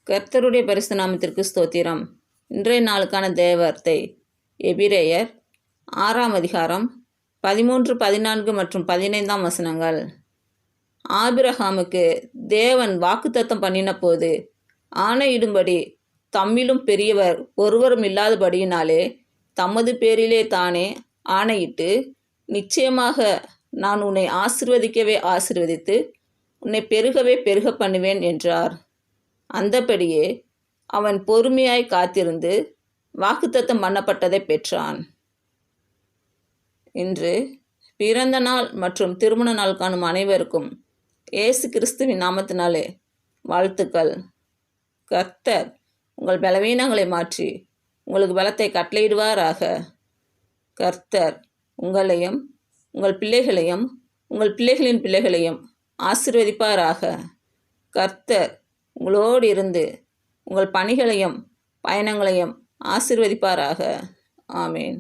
கர்த்தருடைய பரிசுத்த நாமத்திற்கு ஸ்தோத்திரம். இன்றைய நாளுக்கான தேவவார்த்தை எபிரேயர் 6ஆம் அதிகாரம் 13, 14 மற்றும் 15ஆம் வசனங்கள். ஆபிரகாமுக்கு தேவன் வாக்குத்தத்தம் பண்ணின போது ஆணையிடும்படி தம்மிலும் பெரியவர் ஒருவரும் இல்லாதபடியினாலே தமது பேரிலே தானே ஆணையிட்டு, நிச்சயமாக நான் உன்னை ஆசீர்வதிக்கவே ஆசீர்வதித்து உன்னை பெருகவே பெருக பண்ணுவேன் என்றார். அந்தபடியே அவன் பொறுமையாய் காத்திருந்து வாக்குத்தத்தம் பண்ணப்பட்டதை பெற்றான். இன்று பிறந்த நாள் மற்றும் திருமண நாள் காணும் அனைவருக்கும் இயேசு கிறிஸ்துவின் நாமத்தினாலே வாழ்த்துக்கள். கர்த்தர் உங்கள் பலவீனங்களை மாற்றி உங்களுக்கு பலத்தை கட்டளையிடுவாராக. கர்த்தர் உங்களையும் உங்கள் பிள்ளைகளையும் உங்கள் பிள்ளைகளின் பிள்ளைகளையும் ஆசீர்வதிப்பாராக. கர்த்தர் உங்களோடு இருந்து உங்கள் பணிகளையும் பயணங்களையும் ஆசீர்வதிப்பாராக. ஆமேன்.